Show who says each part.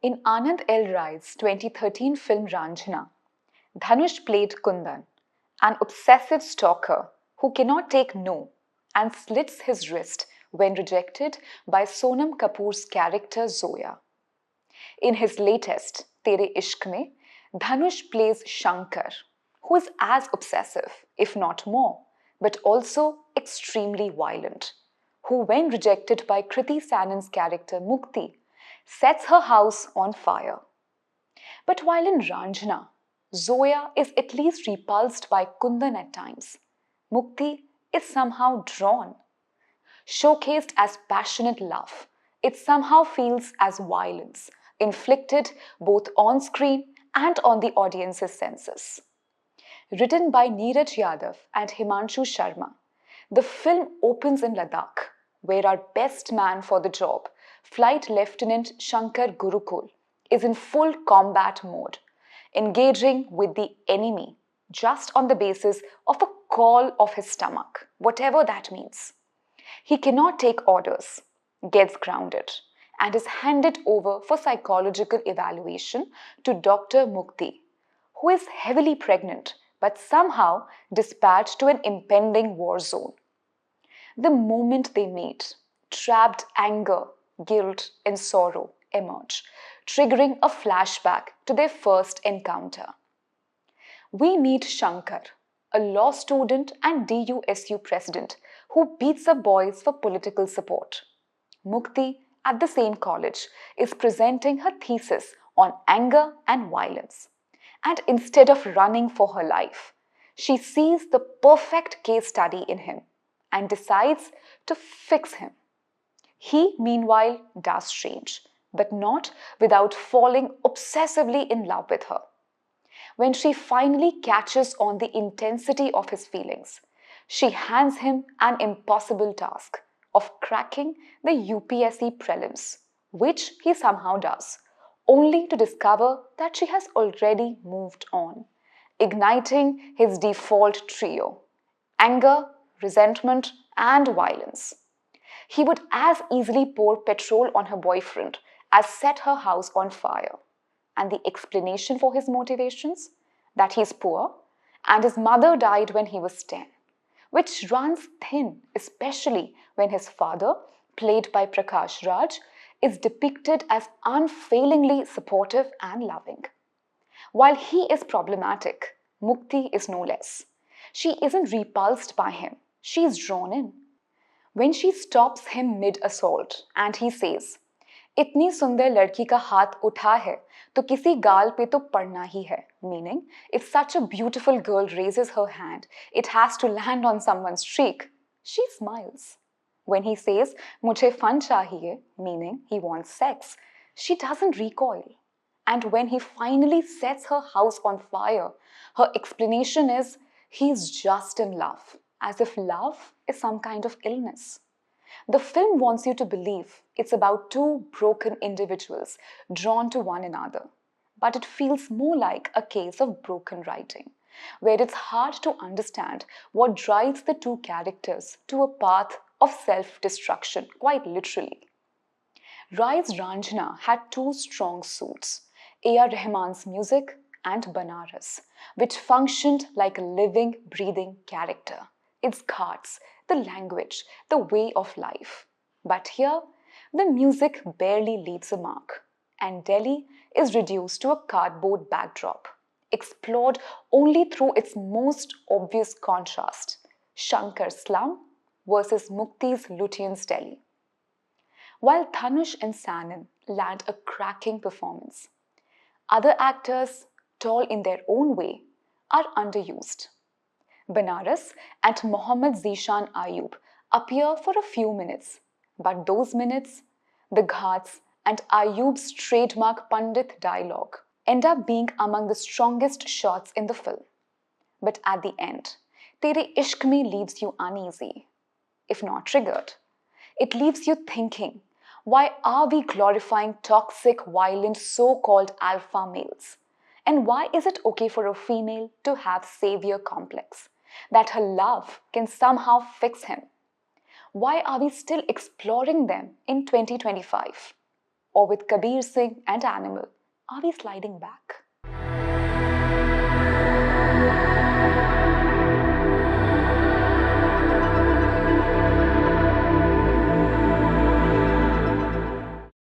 Speaker 1: In Aanand L. Rai's 2013 film Ranjana, Dhanush played Kundan, an obsessive stalker who cannot take no and slits his wrist when rejected by Sonam Kapoor's character Zoya. In his latest, Tere Ishk Mein, Dhanush plays Shankar, who is as obsessive, if not more, but also extremely violent, who, when rejected by Kriti Sanon's character Mukti, sets her house on fire. But while in Ranjana, Zoya is at least repulsed by Kundan at times, Mukti is somehow drawn. Showcased as passionate love, it somehow feels as violence, inflicted both on screen and on the audience's senses. Written by Neeraj Yadav and Himanshu Sharma, the film opens in Ladakh, where our best man for the job, Flight Lieutenant Shankar Gurukul, is in full combat mode, engaging with the enemy just on the basis of a call of his stomach, whatever that means. He cannot take orders, gets grounded, and is handed over for psychological evaluation to Dr. Mukti, who is heavily pregnant but somehow dispatched to an impending war zone. The moment they meet, trapped anger, guilt, and sorrow emerge, triggering a flashback to their first encounter. We meet Shankar, a law student and DUSU president who beats up boys for political support. Mukti, at the same college, is presenting her thesis on anger and violence. And instead of running for her life, she sees the perfect case study in him and decides to fix him. He, meanwhile, does change, but not without falling obsessively in love with her. When she finally catches on the intensity of his feelings, she hands him an impossible task of cracking the UPSC prelims, which he somehow does, only to discover that she has already moved on, igniting his default trio: anger, resentment, and violence. He would as easily pour petrol on her boyfriend as set her house on fire. And the explanation for his motivations? That he's poor and his mother died when he was 10, which runs thin, especially when his father, played by Prakash Raj, is depicted as unfailingly supportive and loving. While he is problematic, Mukti is no less. She isn't repulsed by him, she is drawn in. When she stops him mid-assault and he says, इतनी सुंदर लड़की का हाथ उठा है तो किसी गाल पे तो पड़ना ही है, meaning if such a beautiful girl raises her hand, it has to land on someone's cheek. She smiles. When he says मुझे fun चाहिए, meaning he wants sex, she doesn't recoil. And when he finally sets her house on fire, her explanation is he's just in love, as if love is some kind of illness. The film wants you to believe it's about two broken individuals drawn to one another, but it feels more like a case of broken writing, where it's hard to understand what drives the two characters to a path of self-destruction, quite literally. Rai's Ranjana had two strong suits, A.R. Rahman's music and Banaras, which functioned like a living, breathing character. Its ghats, the language, the way of life. But here, the music barely leaves a mark, and Delhi is reduced to a cardboard backdrop, explored only through its most obvious contrast, Shankar's slum versus Mukti's Lutyens' Delhi. While Dhanush and Sanon land a cracking performance, other actors, tall in their own way, are underused. Banaras and Mohammad Zishan Ayub appear for a few minutes, but those minutes, the ghats and Ayub's trademark Pandit dialogue, end up being among the strongest shots in the film. But at the end, Tere Ishk Mein leaves you uneasy, if not triggered. It leaves you thinking, why are we glorifying toxic, violent, so-called alpha males? And why is it okay for a female to have saviour complex, that her love can somehow fix him? Why are we still exploring them in 2025? Or with Kabir Singh and Animal, are we sliding back?